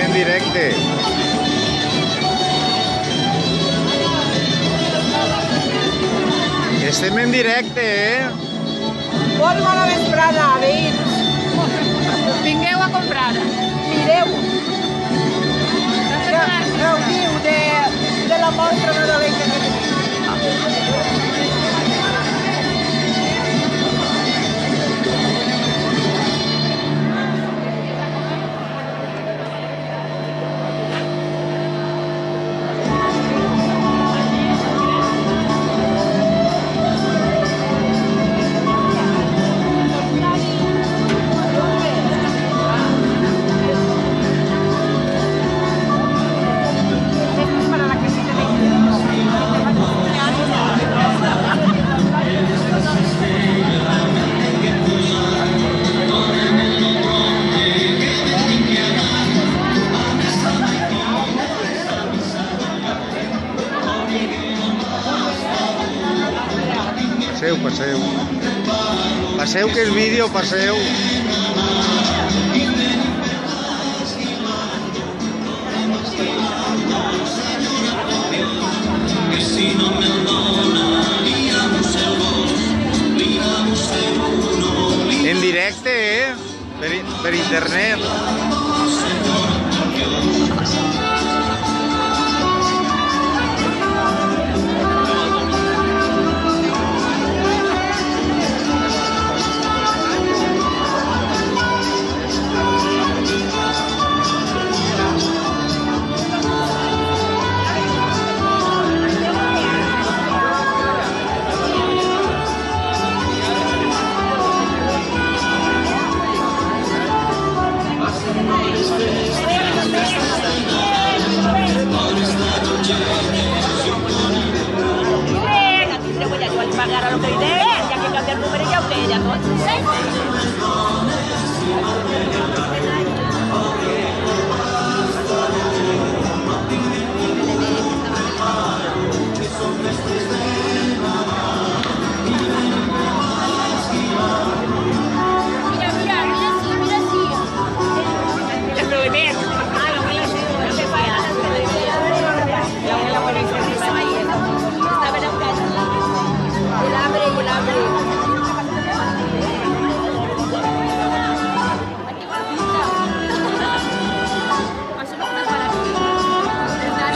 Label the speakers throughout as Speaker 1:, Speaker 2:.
Speaker 1: en directe. Estem en directe,
Speaker 2: Molt bona vesprada, veïns.
Speaker 3: Vingueu a comprar.
Speaker 2: Mireu. Gaudiu de la mostra nadalenca que tenim.
Speaker 1: Passeu, passeu. Passeu, que és vídeo, passeu. En directe, per internet.
Speaker 3: Pagar a lo que idea, ya que cambiar el número ya usted ya no.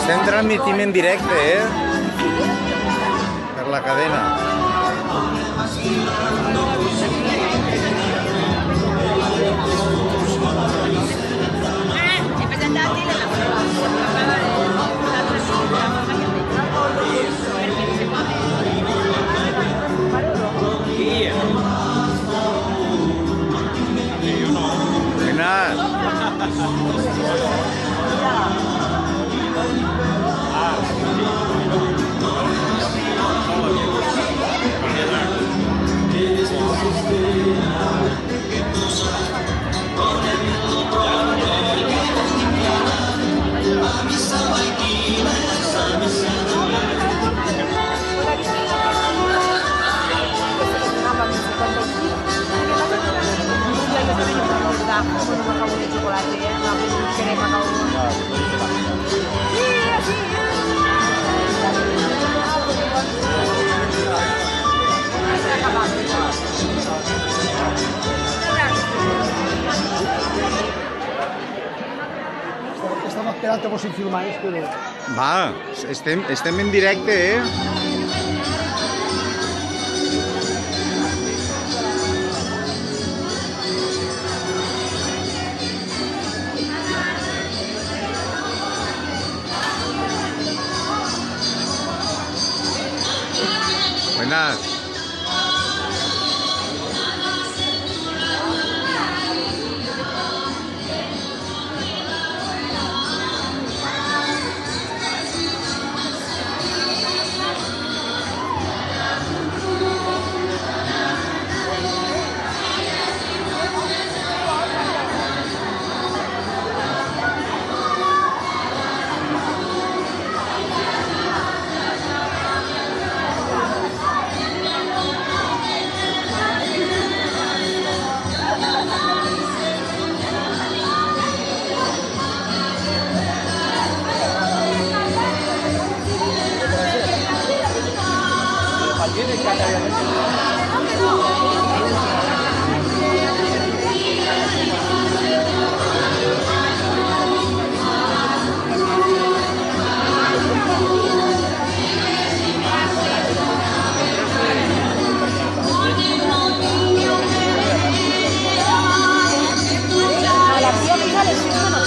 Speaker 1: Estem transmitint en directe, per la cadena. Buenas.
Speaker 4: Estava esperant vos filmar, però...
Speaker 1: Va, estem en directe, Buenas.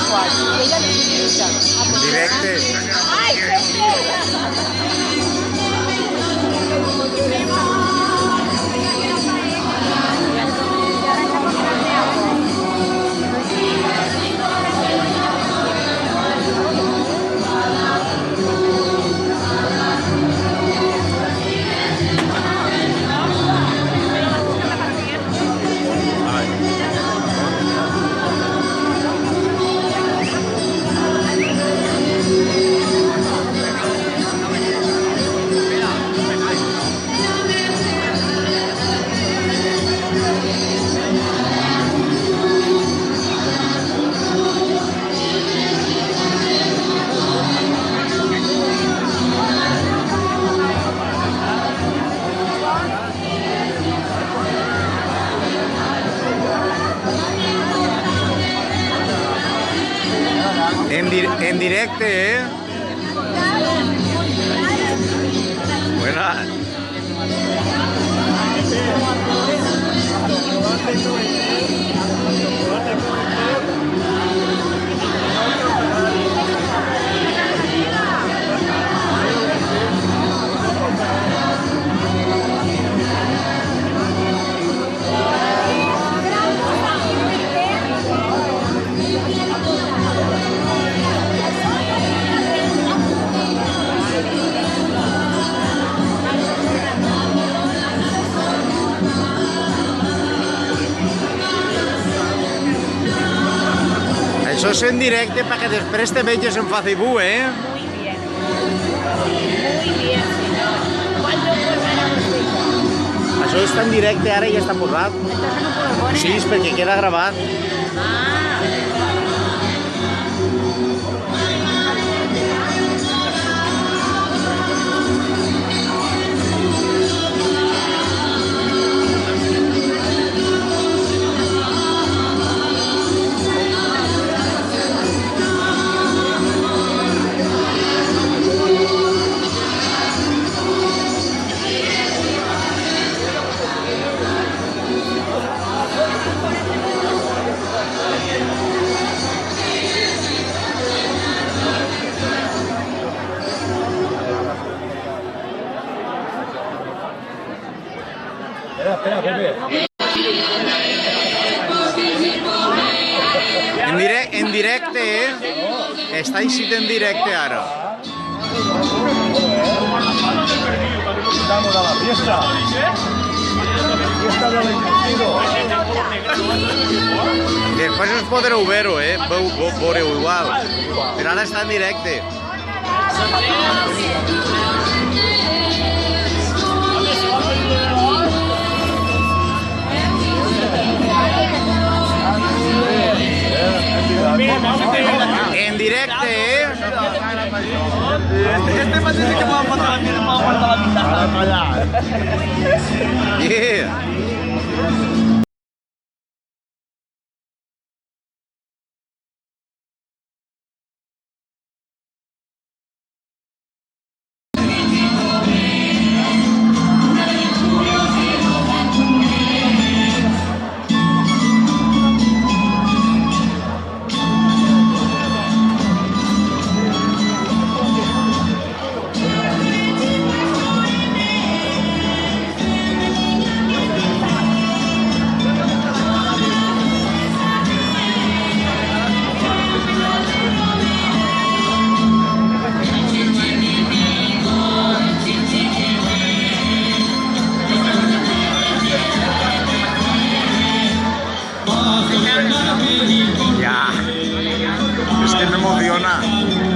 Speaker 3: quasi. E ella necessita.
Speaker 1: Directe.
Speaker 3: Ai, che
Speaker 1: En directe, eh? Buena. Això és en directe perquè després te veges en Facebook, eh?
Speaker 3: Muy bien. Muy bien, señor. ¿Cuándo volverá a usted?
Speaker 1: Això està en directe ara i ja està posat.
Speaker 3: Entonces no puedo poner.
Speaker 1: Sí, és perquè queda gravat.
Speaker 3: Ah.
Speaker 4: Espera, Pepe.
Speaker 1: En directe, eh? Està eixit en directe ara.
Speaker 4: Estamos a la fiesta. Fiesta del incumplido.
Speaker 1: Després us podreu veure, eh? Veureu igual. Però ara està en directe. En directe, eh?
Speaker 2: Este me dice que me va a faltar la mitad.
Speaker 1: Yeah. Ya. Es que me emociona.